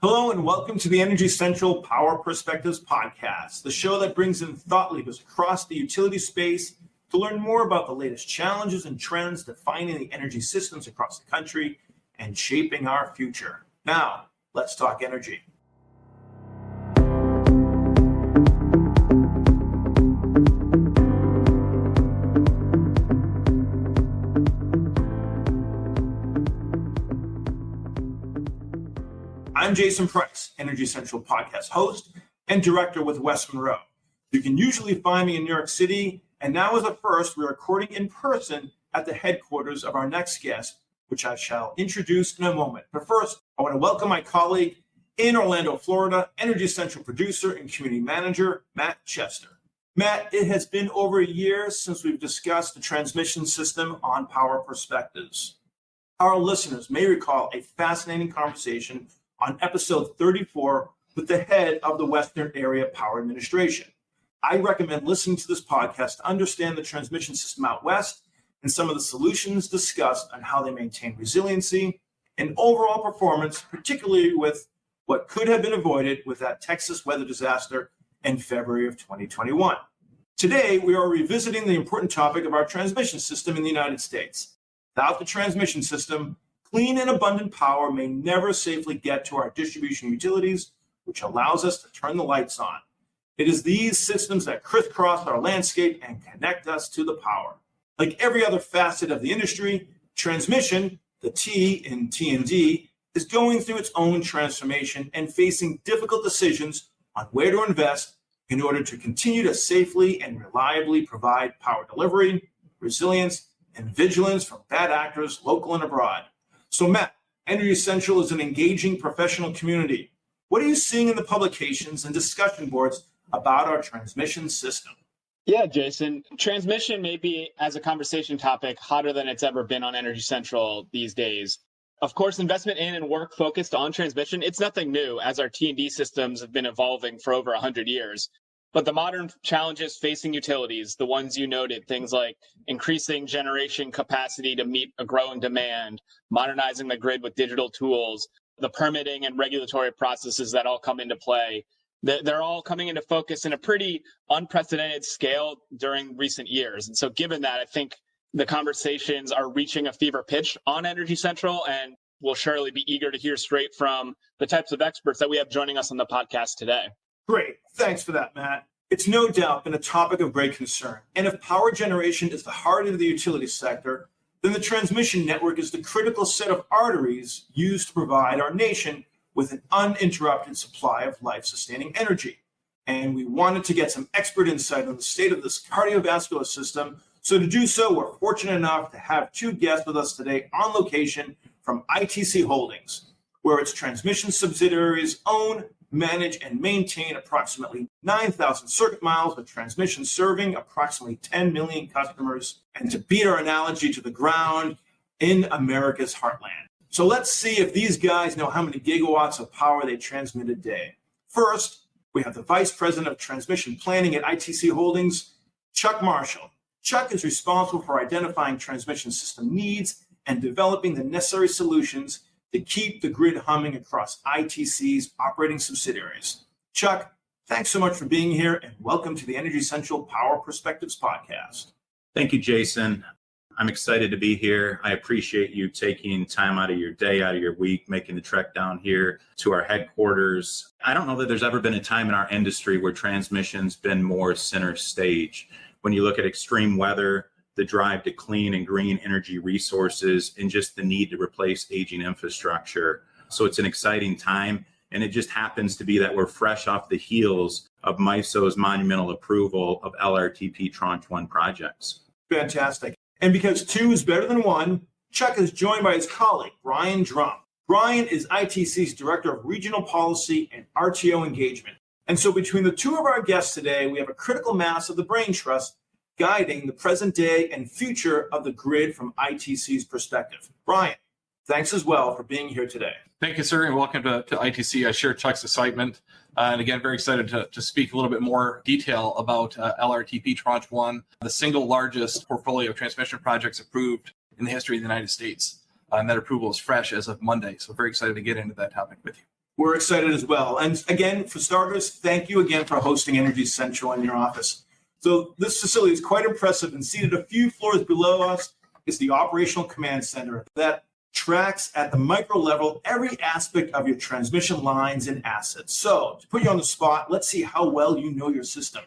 Hello and welcome to the Energy Central Power Perspectives podcast, the show that brings in thought leaders across the utility space to learn more about the latest challenges and trends defining the energy systems across the country and shaping our future. Now, let's talk energy. I'm Jason Price, Energy Central podcast host and director with West Monroe. You can usually find me in New York City, and now as a first, we're recording in person at the headquarters of our next guest, which I shall introduce in a moment. But first, I want to welcome my colleague in Orlando, Florida, Energy Central producer and community manager, Matt Chester. Matt, it has been over a year since we've discussed the transmission system on Power Perspectives. Our listeners may recall a fascinating conversation on episode 34 with the head of the Western Area Power Administration. I recommend listening to this podcast to understand the transmission system out west and some of the solutions discussed on how they maintain resiliency and overall performance, particularly with what could have been avoided with that Texas weather disaster in February of 2021. Today, we are revisiting the important topic of our transmission system in the United States. Without the transmission system, clean and abundant power may never safely get to our distribution utilities, which allows us to turn the lights on. It is these systems that crisscross our landscape and connect us to the power. Like every other facet of the industry, transmission, the T in T&D, is going through its own transformation and facing difficult decisions on where to invest in order to continue to safely and reliably provide power delivery, resilience, and vigilance from bad actors, local and abroad. So Matt, Energy Central is an engaging professional community. What are you seeing in the publications and discussion boards about our transmission system? Yeah, Jason, transmission may be, as a conversation topic, hotter than it's ever been on Energy Central these days. Of course, investment in and work focused on transmission, it's nothing new, as our T&D systems have been evolving for over 100 years. But the modern challenges facing utilities, the ones you noted, things like increasing generation capacity to meet a growing demand, modernizing the grid with digital tools, the permitting and regulatory processes that all come into play, they're all coming into focus in a pretty unprecedented scale during recent years. And so given that, I think the conversations are reaching a fever pitch on Energy Central, and we'll surely be eager to hear straight from the types of experts that we have joining us on the podcast today. Great. Thanks for that, Matt. It's no doubt been a topic of great concern. And if power generation is the heart of the utility sector, then the transmission network is the critical set of arteries used to provide our nation with an uninterrupted supply of life-sustaining energy. And we wanted to get some expert insight on the state of this cardiovascular system. So to do so, we're fortunate enough to have two guests with us today on location from ITC Holdings, where its transmission subsidiaries own, manage, and maintain approximately 9,000 circuit miles of transmission serving approximately 10 million customers, and to beat our analogy to the ground, in America's heartland. So let's see if these guys know how many gigawatts of power they transmit a day. First, we have the Vice President of Transmission Planning at ITC Holdings, Chuck Marshall. Chuck is responsible for identifying transmission system needs and developing the necessary solutions to keep the grid humming across ITC's operating subsidiaries. Chuck, thanks so much for being here, and welcome to the Energy Central Power Perspectives podcast. Thank you, Jason. I'm excited to be here. I appreciate you taking time out of your day, out of your week, making the trek down here to our headquarters. I don't know that there's ever been a time in our industry where transmission's been more center stage. When you look at extreme weather, the drive to clean and green energy resources, and just the need to replace aging infrastructure. So it's an exciting time. And it just happens to be that we're fresh off the heels of MISO's monumental approval of LRTP Tranche 1 projects. Fantastic. And because two is better than one, Chuck is joined by his colleague, Brian Drumm. Brian is ITC's Director of Regional Policy and RTO Engagement. And so between the two of our guests today, we have a critical mass of the brain trust guiding the present day and future of the grid from ITC's perspective. Brian, thanks as well for being here today. Thank you, sir, and welcome to ITC. I share Chuck's excitement, and again, very excited to speak a little bit more detail about LRTP Tranche 1, the single largest portfolio of transmission projects approved in the history of the United States. And that approval is fresh as of Monday, so very excited to get into that topic with you. We're excited as well. And again, for starters, thank you again for hosting Energy Central in your office. So this facility is quite impressive, and seated a few floors below us is the Operational Command Center that tracks at the micro level every aspect of your transmission lines and assets. So to put you on the spot, let's see how well you know your system.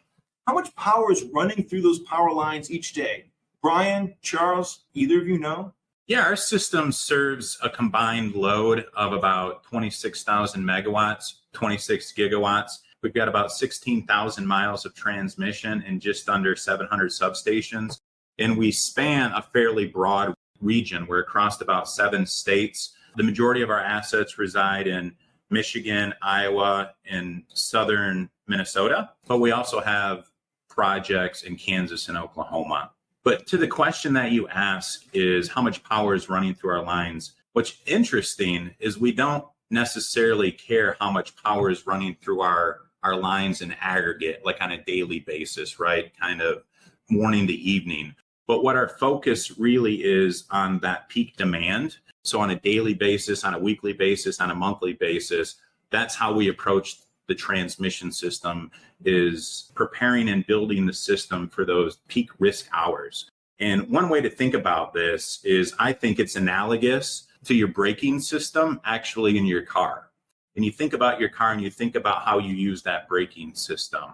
How much power is running through those power lines each day? Brian, Charles, either of you know? Yeah, our system serves a combined load of about 26,000 megawatts, 26 gigawatts. We've got about 16,000 miles of transmission and just under 700 substations. And we span a fairly broad region. We're across about 7 states. The majority of our assets reside in Michigan, Iowa, and southern Minnesota. But we also have projects in Kansas and Oklahoma. But to the question that you ask is how much power is running through our lines. What's interesting is we don't necessarily care how much power is running through our lines in aggregate, like on a daily basis, right? Kind of morning to evening. But what our focus really is on that peak demand. So on a daily basis, on a weekly basis, on a monthly basis, that's how we approach the transmission system, is preparing and building the system for those peak risk hours. And one way to think about this is I think it's analogous to your braking system actually in your car. And you think about your car and you think about how you use that braking system.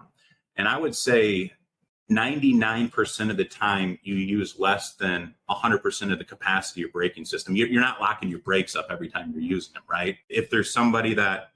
And I would say 99% of the time you use less than 100% of the capacity of your braking system. You're not locking your brakes up every time you're using them, right? If there's somebody that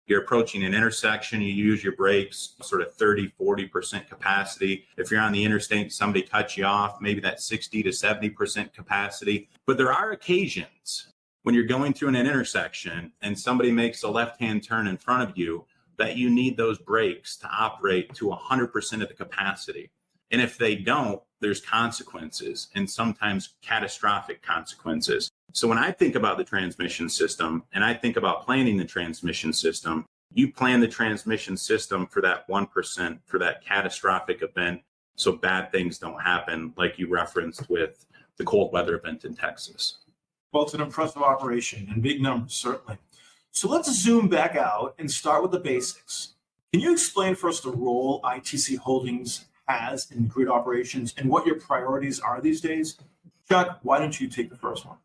you're approaching an intersection, you use your brakes, sort of 30, 40% capacity. If you're on the interstate, somebody cuts you off, maybe that's 60 to 70% capacity. But there are occasions when you're going through an intersection and somebody makes a left-hand turn in front of you that you need those brakes to operate to 100% of the capacity. And if they don't, there's consequences, and sometimes catastrophic consequences. So when I think about the transmission system and I think about planning the transmission system, you plan the transmission system for that 1%, for that catastrophic event, so bad things don't happen, like you referenced with the cold weather event in Texas. Well, it's an impressive operation and big numbers, certainly. So let's zoom back out and start with the basics. Can you explain for us the role ITC Holdings has in grid operations and what your priorities are these days? Chuck, why don't you take the first one?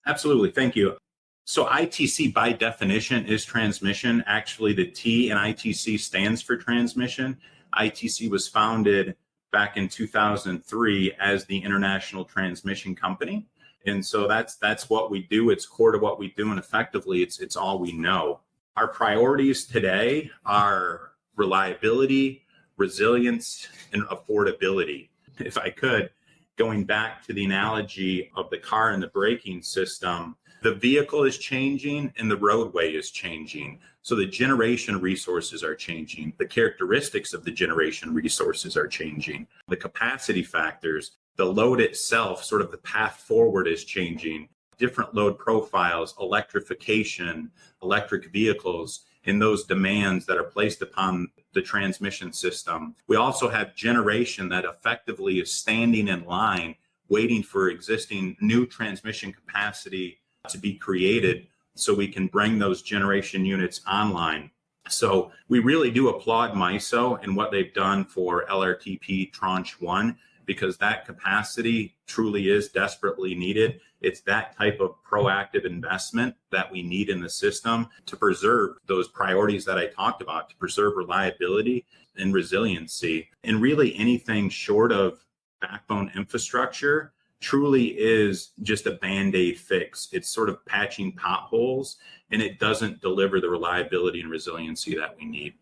Absolutely. Thank you. So ITC by definition is transmission. Actually, the T in ITC stands for transmission. ITC was founded back in 2003 as the International Transmission Company. And so that's what we do. It's core to what we do. And effectively, it's all we know. Our priorities today are reliability, resilience, and affordability. If I could, going back to the analogy of the car and the braking system, the vehicle is changing and the roadway is changing. So the generation resources are changing. The characteristics of the generation resources are changing. The capacity factors, the load itself, sort of the path forward is changing. Different load profiles, electrification, electric vehicles, and those demands that are placed upon the transmission system. We also have generation that effectively is standing in line, waiting for existing new transmission capacity to be created so we can bring those generation units online. So we really do applaud MISO and what they've done for LRTP Tranche 1, because that capacity truly is desperately needed. It's that type of proactive investment that we need in the system to preserve those priorities that I talked about, to preserve reliability and resiliency. And really anything short of backbone infrastructure truly is just a Band-Aid fix. It's sort of patching potholes, and it doesn't deliver the reliability and resiliency that we need.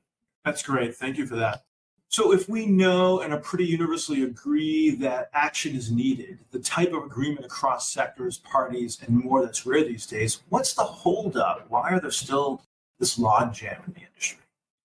That's great. Thank you for that. So if we know and are pretty universally agree that action is needed, the type of agreement across sectors, parties, and more that's rare these days, what's the holdup? Why are there still this logjam in the industry?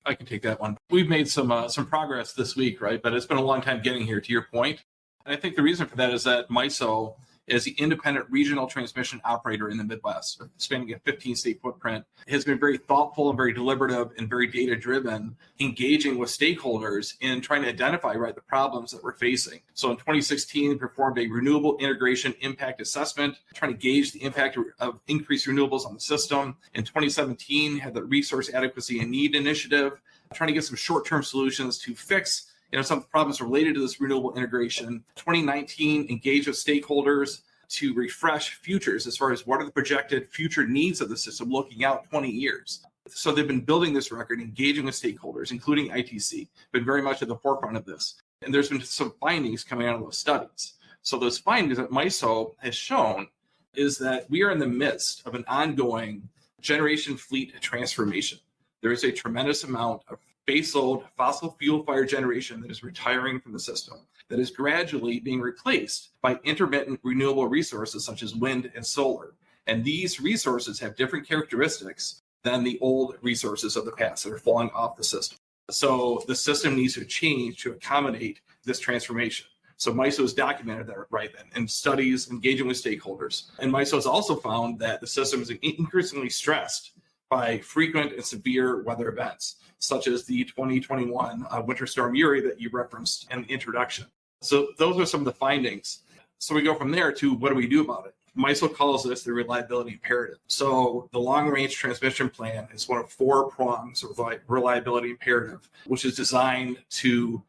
I can take that one. We've made some progress this week, right? But it's been a long time getting here, to your point. And I think the reason for that is that MISO as the independent regional transmission operator in the Midwest, spanning a 15-state footprint, has been very thoughtful and very deliberative and very data-driven, engaging with stakeholders in trying to identify the problems that we're facing. So in 2016, we performed a renewable integration impact assessment, trying to gauge the impact of increased renewables on the system. In 2017, had the resource adequacy and need initiative, trying to get some short-term solutions to fix some of the problems related to this renewable integration. 2019, engage with stakeholders to refresh futures as far as what are the projected future needs of the system looking out 20 years. So they've been building this record, engaging with stakeholders, including ITC, been very much at the forefront of this. And there's been some findings coming out of those studies. So those findings that MISO has shown is that we are in the midst of an ongoing generation fleet transformation. There is a tremendous amount of baseload fossil fuel fired generation that is retiring from the system, that is gradually being replaced by intermittent renewable resources such as wind and solar. And these resources have different characteristics than the old resources of the past that are falling off the system. So the system needs to change to accommodate this transformation. So MISO has documented that in studies, engaging with stakeholders. And MISO has also found that the system is increasingly stressed by frequent and severe weather events, such as the 2021 Winter Storm Uri that you referenced in the introduction. So those are some of the findings. So we go from there to what do we do about it? MISO calls this the reliability imperative. So the long-range transmission plan is one of 4 prongs of reliability imperative, which is designed to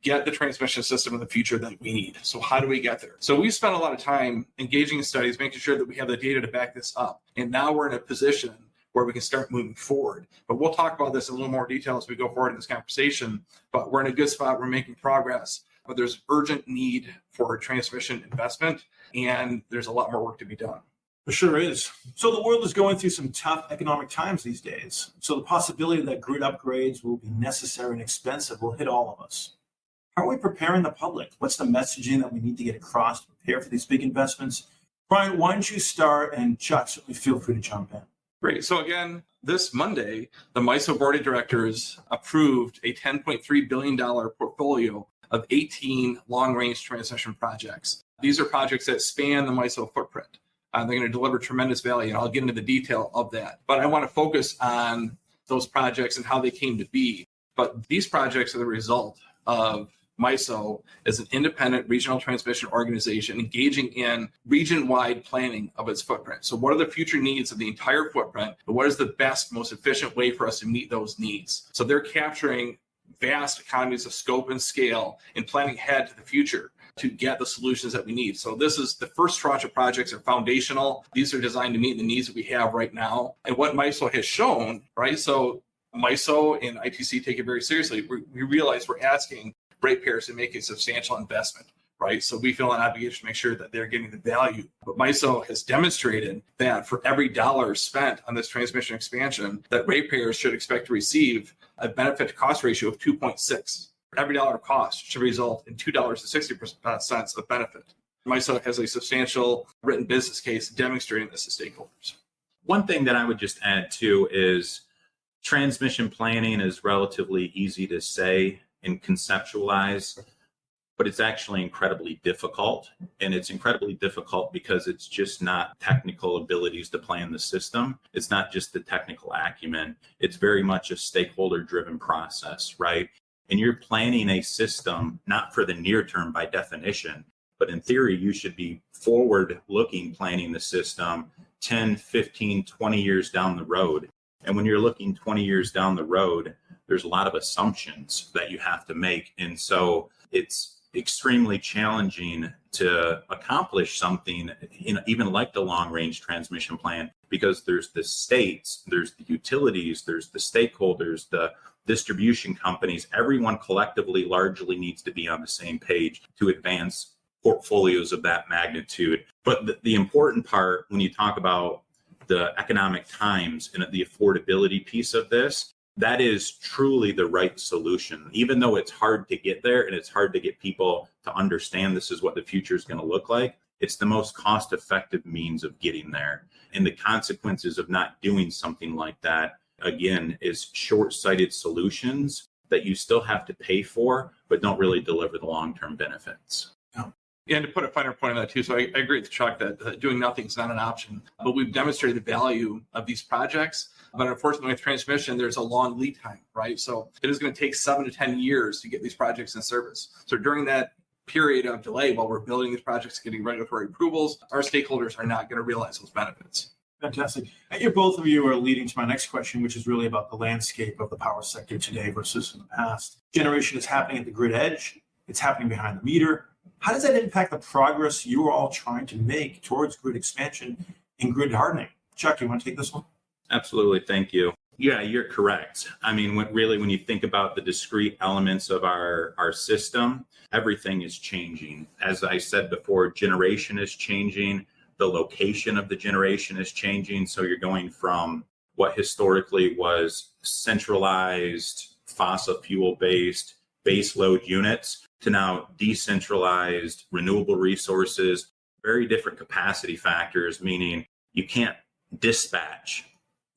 get the transmission system in the future that we need. So how do we get there? So we spent a lot of time engaging in studies, making sure that we have the data to back this up. And now we're in a position where we can start moving forward. But we'll talk about this in a little more detail as we go forward in this conversation. But we're in a good spot. We're making progress. But there's urgent need for transmission investment, and there's a lot more work to be done. It sure is. So the world is going through some tough economic times these days. So the possibility that grid upgrades will be necessary and expensive will hit all of us. How are we preparing the public? What's the messaging that we need to get across to prepare for these big investments? Brian, why don't you start, and Chuck, certainly feel free to jump in. Great. So again, this Monday, the MISO Board of Directors approved a $10.3 billion portfolio of 18 long-range transmission projects. These are projects that span the MISO footprint. They're going to deliver tremendous value, and I'll get into the detail of that. But I want to focus on those projects and how they came to be. But these projects are the result of MISO as an independent regional transmission organization engaging in region-wide planning of its footprint. So what are the future needs of the entire footprint, and what is the best, most efficient way for us to meet those needs? So they're capturing vast economies of scope and scale and planning ahead to the future to get the solutions that we need. So this is the first tranche of projects are foundational. These are designed to meet the needs that we have right now. And what MISO has shown, so MISO and ITC take it very seriously. We realize we're asking ratepayers to make a substantial investment, So we feel an obligation to make sure that they're getting the value. But MISO has demonstrated that for every dollar spent on this transmission expansion, that ratepayers should expect to receive a benefit to cost ratio of 2.6. Every dollar of cost should result in $2.60 of benefit. MISO has a substantial written business case demonstrating this to stakeholders. One thing that I would just add too is transmission planning is relatively easy to say and conceptualize, but it's actually incredibly difficult. And it's incredibly difficult because it's just not technical abilities to plan the system. It's not just the technical acumen. It's very much a stakeholder-driven process, And you're planning a system, not for the near term by definition, but in theory, you should be forward-looking planning the system 10, 15, 20 years down the road. And when you're looking 20 years down the road, there's a lot of assumptions that you have to make. And so it's extremely challenging to accomplish something, even like the long-range transmission plan, because there's the states, there's the utilities, there's the stakeholders, the distribution companies. Everyone collectively largely needs to be on the same page to advance portfolios of that magnitude. But the important part when you talk about the economic times and the affordability piece of this, that is truly the right solution. Even though it's hard to get there and it's hard to get people to understand this is what the future is going to look like, it's the most cost-effective means of getting there. And the consequences of not doing something like that, again, is short-sighted solutions that you still have to pay for, but don't really deliver the long-term benefits. And to put a finer point on that too, so I agree with Chuck that doing nothing is not an option, but we've demonstrated the value of these projects. But unfortunately, with transmission, there's a long lead time, right? So it is going to take 7 to 10 years to get these projects in service. So during that period of delay, while we're building these projects, getting regulatory approvals, our stakeholders are not going to realize those benefits. Fantastic. And both of you are leading to my next question, which is really about the landscape of the power sector today versus in the past. Generation is happening at the grid edge. It's happening behind the meter. How does that impact the progress you are all trying to make towards grid expansion and grid hardening? Chuck, you want to take this one? Absolutely. Thank you. Yeah, you're correct. I mean, when you think about the discrete elements of our system, everything is changing. As I said before, generation is changing. The location of the generation is changing. So you're going from what historically was centralized, fossil fuel-based base load units to now decentralized renewable resources, very different capacity factors, meaning you can't dispatch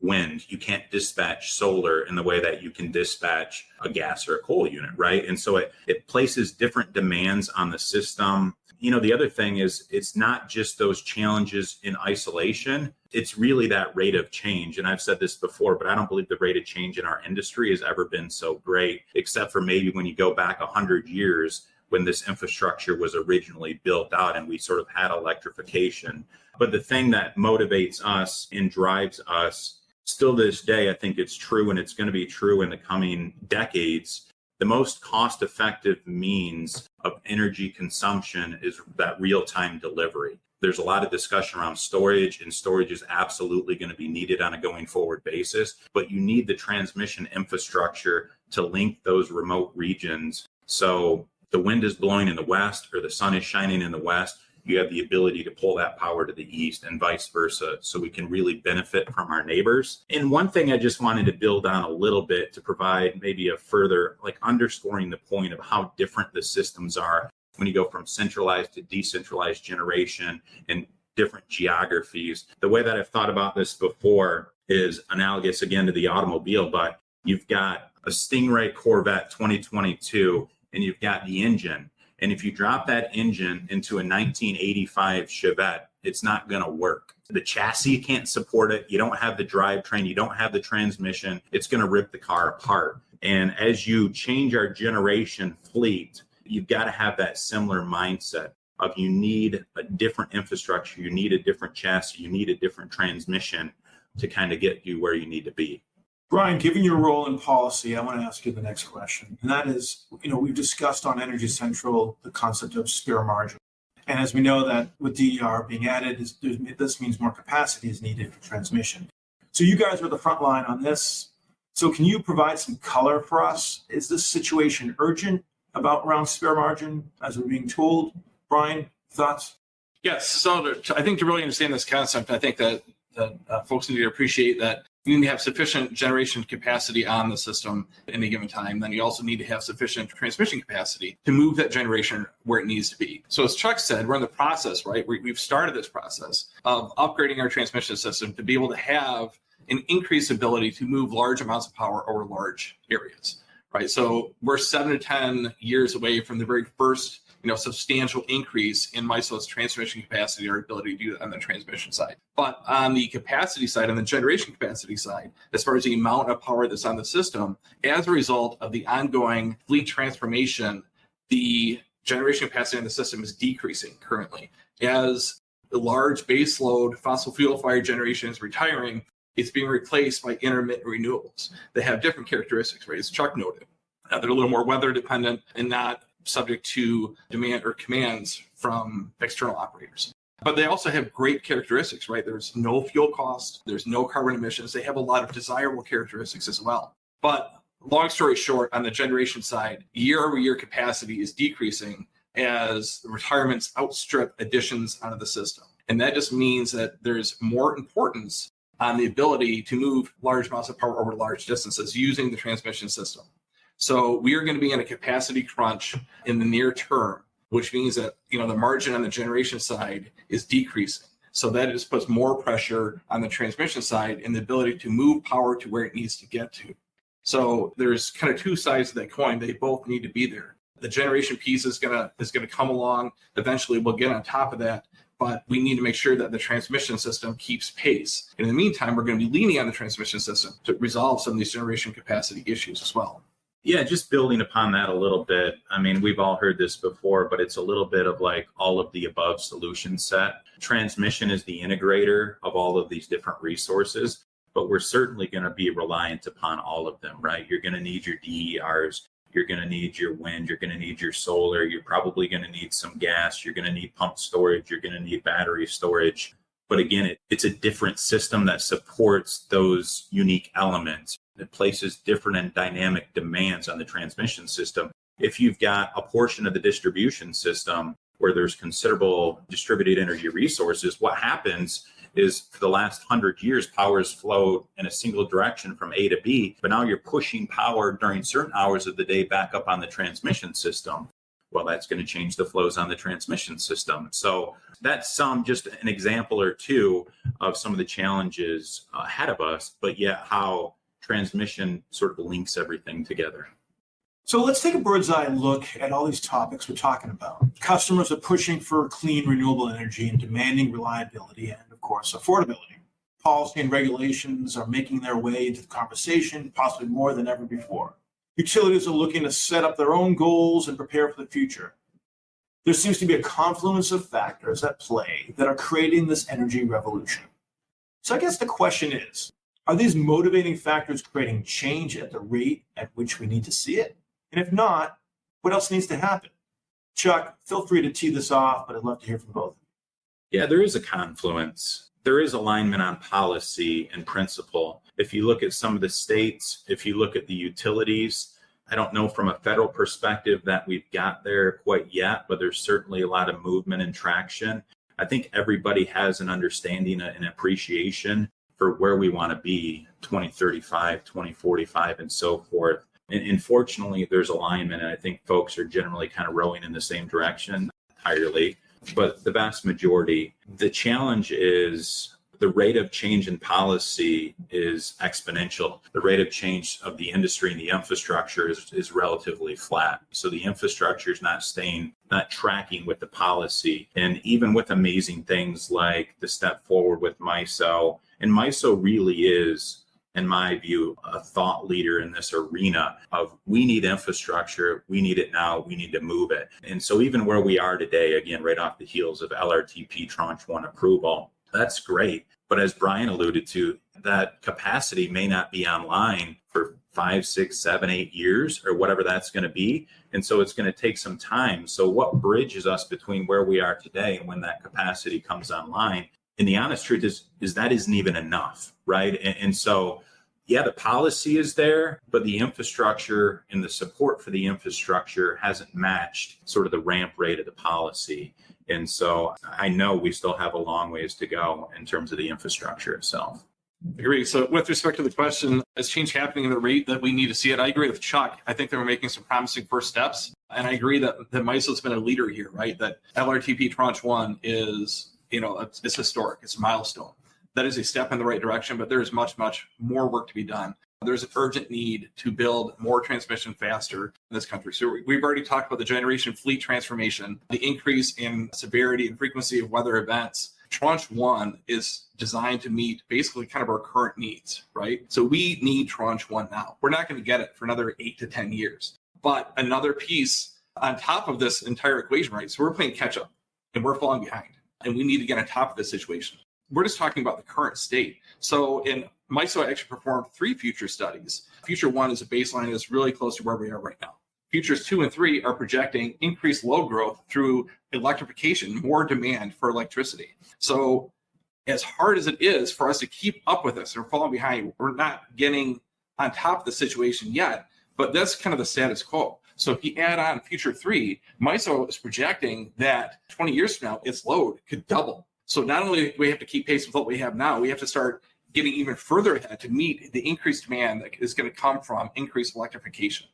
wind, you can't dispatch solar in the way that you can dispatch a gas or a coal unit, right? And so it places different demands on the system. You know, the other thing is it's not just those challenges in isolation, it's really that rate of change. And I've said this before, but I don't believe the rate of change in our industry has ever been so great, except for maybe when you go back 100 years when this infrastructure was originally built out and we sort of had electrification. But the thing that motivates us and drives us still to this day, I think it's true, and it's going to be true in the coming decades. The most cost-effective means of energy consumption is that real-time delivery. There's a lot of discussion around storage, and storage is absolutely going to be needed on a going forward basis, but you need the transmission infrastructure to link those remote regions. So the wind is blowing in the west or the sun is shining in the west, you have the ability to pull that power to the east and vice versa. So we can really benefit from our neighbors. And one thing I just wanted to build on a little bit to provide maybe a further, underscoring the point of how different the systems are when you go from centralized to decentralized generation and different geographies. The way that I've thought about this before is analogous again to the automobile, but you've got a Stingray Corvette 2022 and you've got the engine. And if you drop that engine into a 1985 Chevette, it's not going to work. The chassis can't support it. You don't have the drivetrain. You don't have the transmission. It's going to rip the car apart. And as you change our generation fleet, you've got to have that similar mindset of you need a different infrastructure. You need a different chassis. You need a different transmission to kind of get you where you need to be. Brian, given your role in policy, I want to ask you the next question. And that is, we've discussed on Energy Central the concept of spare margin. And as we know that with DER being added, this means more capacity is needed for transmission. So you guys are the front line on this. So can you provide some color for us? Is this situation urgent around spare margin as we're being told? Brian, thoughts? Yes. So I think to really understand this concept, I think that folks need to appreciate that you need to have sufficient generation capacity on the system at any given time. Then you also need to have sufficient transmission capacity to move that generation where it needs to be. So as Chuck said, we're in the process, right? We've started this process of upgrading our transmission system to be able to have an increased ability to move large amounts of power over large areas, right? So we're 7 to 10 years away from the very first substantial increase in MISO's transmission capacity or ability to do that on the transmission side. But on the capacity side, on the generation capacity side, as far as the amount of power that's on the system, as a result of the ongoing fleet transformation, the generation capacity on the system is decreasing currently. As the large baseload fossil fuel fired generation is retiring, it's being replaced by intermittent renewables that have different characteristics, right? As Chuck noted. They're a little more weather dependent and not subject to demand or commands from external operators. But they also have great characteristics, right? There's no fuel cost, there's no carbon emissions. They have a lot of desirable characteristics as well. But long story short, on the generation side, year-over-year capacity is decreasing as retirements outstrip additions onto the system. And that just means that there's more importance on the ability to move large amounts of power over large distances using the transmission system. So we are going to be in a capacity crunch in the near term, which means that the margin on the generation side is decreasing. So that just puts more pressure on the transmission side and the ability to move power to where it needs to get to. So there's kind of two sides of that coin. They both need to be there. The generation piece is gonna come along. Eventually, we'll get on top of that. But we need to make sure that the transmission system keeps pace. And in the meantime, we're going to be leaning on the transmission system to resolve some of these generation capacity issues as well. Yeah, just building upon that a little bit. I mean, we've all heard this before, but it's a little bit of like all of the above solution set. Transmission is the integrator of all of these different resources, but we're certainly going to be reliant upon all of them, right? You're going to need your DERs. You're going to need your wind, you're going to need your solar, you're probably going to need some gas, you're going to need pump storage, you're going to need battery storage. But again, it's a different system that supports those unique elements. It places different and dynamic demands on the transmission system. If you've got a portion of the distribution system where there's considerable distributed energy resources, what happens is for the last 100 years, power has flowed in a single direction from A to B, but now you're pushing power during certain hours of the day back up on the transmission system. Well, that's going to change the flows on the transmission system. So that's just an example or two of some of the challenges ahead of us, but yet how transmission sort of links everything together. So let's take a bird's eye look at all these topics we're talking about. Customers are pushing for clean, renewable energy and demanding reliability and, of course, affordability. Policy and regulations are making their way into the conversation, possibly more than ever before. Utilities are looking to set up their own goals and prepare for the future. There seems to be a confluence of factors at play that are creating this energy revolution. So I guess the question is, are these motivating factors creating change at the rate at which we need to see it? And if not, what else needs to happen? Chuck, feel free to tee this off, but I'd love to hear from both. Yeah, there is a confluence. There is alignment on policy and principle. If you look at some of the states, if you look at the utilities, I don't know from a federal perspective that we've got there quite yet, but there's certainly a lot of movement and traction. I think everybody has an understanding and appreciation for where we want to be 2035, 2045, and so forth. And fortunately, there's alignment, and I think folks are generally kind of rowing in the same direction entirely. But the vast majority, the challenge is the rate of change in policy is exponential. The rate of change of the industry and the infrastructure is relatively flat. So the infrastructure is not tracking with the policy. And even with amazing things like the step forward with MISO, and MISO really is, in my view, a thought leader in this arena of we need infrastructure, we need it now, we need to move it. And so even where we are today, again, right off the heels of LRTP Tranche 1 approval, that's great. But as Brian alluded to, that capacity may not be online for 5, 6, 7, 8 years or whatever that's going to be. And so it's going to take some time. So what bridges us between where we are today and when that capacity comes online? And the honest truth is that isn't even enough, right? And so, yeah, the policy is there, but the infrastructure and the support for the infrastructure hasn't matched sort of the ramp rate of the policy. And so I know we still have a long ways to go in terms of the infrastructure itself. Agree. So with respect to the question, is change happening at the rate that we need to see it? I agree with Chuck. I think that we're making some promising first steps. And I agree that MISO's been a leader here, right? That LRTP Tranche 1 is, it's historic. It's a milestone. That is a step in the right direction, but there is much, much more work to be done. There's an urgent need to build more transmission faster in this country. So we've already talked about the generation fleet transformation, the increase in severity and frequency of weather events. Tranche 1 is designed to meet basically kind of our current needs, right? So we need Tranche 1 now. We're not going to get it for another 8 to 10 years. But another piece on top of this entire equation, right? So we're playing catch up and we're falling behind and we need to get on top of this situation. We're just talking about the current state. So in MISO actually performed 3 future studies. Future 1 is a baseline that's really close to where we are right now. Futures 2 and 3 are projecting increased load growth through electrification, more demand for electricity. So as hard as it is for us to keep up with this, we're falling behind. We're not getting on top of the situation yet, but that's kind of the status quo. So if you add on Future 3, MISO is projecting that 20 years from now, its load could double. So not only do we have to keep pace with what we have now, we have to start getting even further ahead to meet the increased demand that is going to come from increased electrification.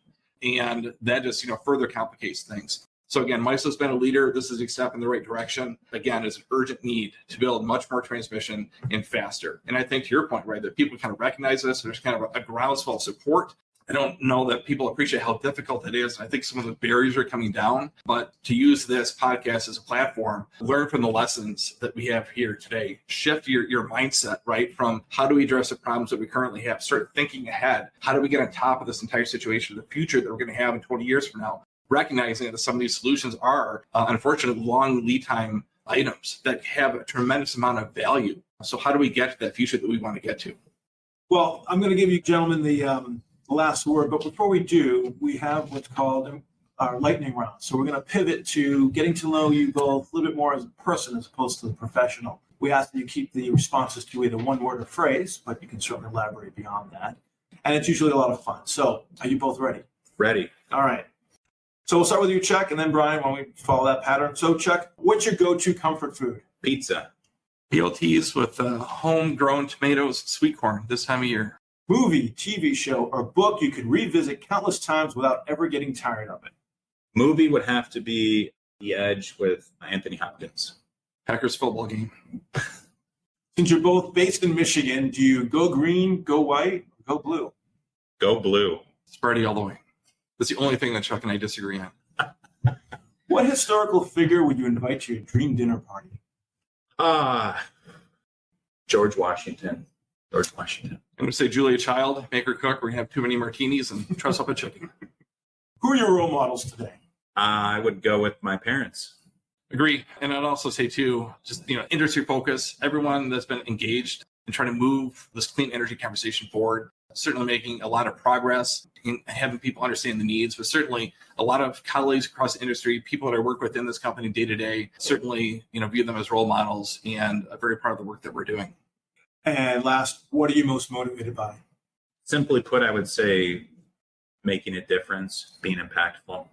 And that just, further complicates things. So again, MISO's been a leader. This is a step in the right direction. Again, it's an urgent need to build much more transmission and faster. And I think to your point, right, that people kind of recognize this. There's kind of a groundswell of support. I don't know that people appreciate how difficult it is. I think some of the barriers are coming down, but to use this podcast as a platform, learn from the lessons that we have here today, shift your mindset, right? From how do we address the problems that we currently have, start thinking ahead. How do we get on top of this entire situation, the future that we're going to have in 20 years from now? Recognizing that some of these solutions are, unfortunately, long lead time items that have a tremendous amount of value. So how do we get to that future that we want to get to? Well, I'm going to give you gentlemen the last word, but before we do, we have what's called our lightning round. So we're going to pivot to getting to know you both a little bit more as a person as opposed to the professional. We ask that you keep the responses to either one word or phrase, but you can certainly elaborate beyond that. And it's usually a lot of fun. So are you both ready? Ready. All right. So we'll start with you, Chuck, and then Brian, when we follow that pattern. So Chuck, what's your go-to comfort food? Pizza. BLTs with homegrown tomatoes and sweet corn this time of year. Movie, TV show, or book you could revisit countless times without ever getting tired of it? Movie would have to be The Edge with Anthony Hopkins. Packers football game. Since you're both based in Michigan, do you go green, go white, or go blue? Go blue. Sparty all the way. That's the only thing that Chuck and I disagree on. What historical figure would you invite to your dream dinner party? George Washington. George Washington. I'm going to say Julia Child, make her cook. We're going to have too many martinis and truss up a chicken. Who are your role models today? I would go with my parents. Agree. And I'd also say, too, just, industry focus. Everyone that's been engaged in trying to move this clean energy conversation forward, certainly making a lot of progress in having people understand the needs, but certainly a lot of colleagues across the industry, people that I work with in this company day to day, certainly, view them as role models and are very proud of the work that we're doing. And last, what are you most motivated by? Simply put, I would say making a difference, being impactful.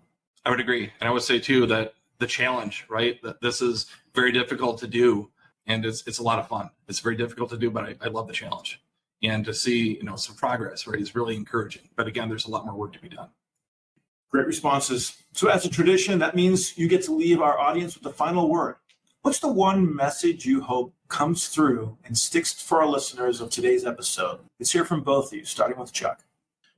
I would agree. And I would say, too, that the challenge, right, that this is very difficult to do. And it's a lot of fun. It's very difficult to do, but I love the challenge. And to see, some progress, right, is really encouraging. But again, there's a lot more work to be done. Great responses. So as a tradition, that means you get to leave our audience with the final word. What's the one message you hope comes through and sticks for our listeners of today's episode? Let's hear from both of you, starting with Chuck.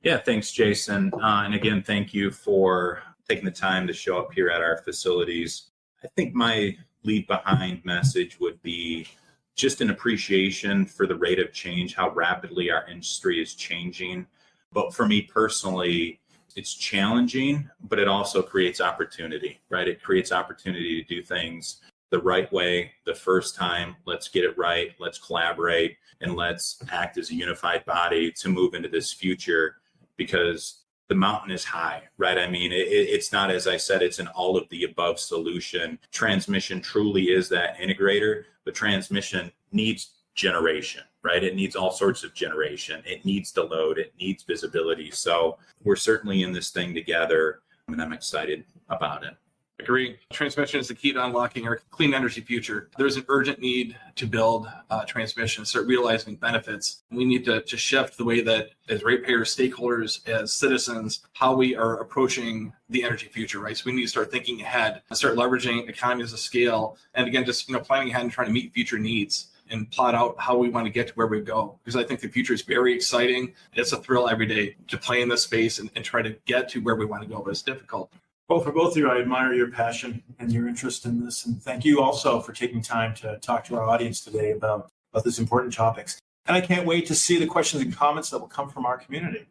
Yeah, thanks, Jason. And again, thank you for taking the time to show up here at our facilities. I think my leave behind message would be just an appreciation for the rate of change, how rapidly our industry is changing. But for me personally, it's challenging, but it also creates opportunity, right? It creates opportunity to do things the right way the first time. Let's get it right. Let's collaborate and let's act as a unified body to move into this future, because the mountain is high, right? I mean, it's not, as I said, it's an all of the above solution. Transmission truly is that integrator, but transmission needs generation, right? It needs all sorts of generation. It needs the load. It needs visibility. So we're certainly in this thing together, and I'm excited about it. Agree. Transmission is the key to unlocking our clean energy future. There's an urgent need to build transmission, start realizing benefits. We need to shift the way that as ratepayers, stakeholders, as citizens, how we are approaching the energy future, right? So we need to start thinking ahead and start leveraging economies of scale. And again, just planning ahead and trying to meet future needs and plot out how we want to get to where we go. Because I think the future is very exciting. It's a thrill every day to play in this space and try to get to where we want to go, but it's difficult. Well, for both of you, I admire your passion and your interest in this. And thank you also for taking time to talk to our audience today about these important topics. And I can't wait to see the questions and comments that will come from our community.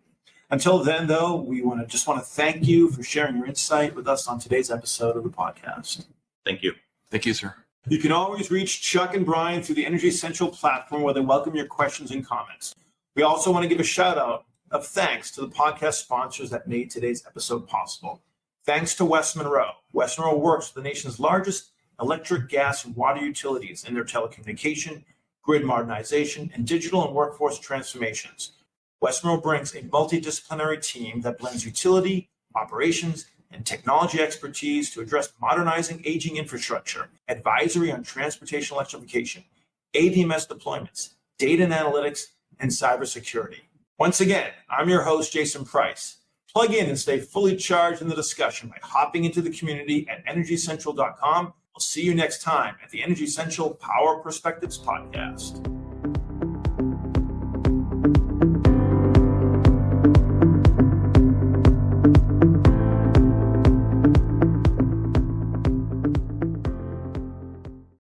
Until then, though, we just want to thank you for sharing your insight with us on today's episode of the podcast. Thank you. Thank you, sir. You can always reach Chuck and Brian through the Energy Central platform, where they welcome your questions and comments. We also want to give a shout out of thanks to the podcast sponsors that made today's episode possible. Thanks to West Monroe. West Monroe works with the nation's largest electric, gas, and water utilities in their telecommunication, grid modernization, and digital and workforce transformations. West Monroe brings a multidisciplinary team that blends utility, operations, and technology expertise to address modernizing aging infrastructure, advisory on transportation electrification, ADMS deployments, data and analytics, and cybersecurity. Once again, I'm your host, Jason Price. Plug in and stay fully charged in the discussion by hopping into the community at energycentral.com. We'll see you next time at the Energy Central Power Perspectives Podcast.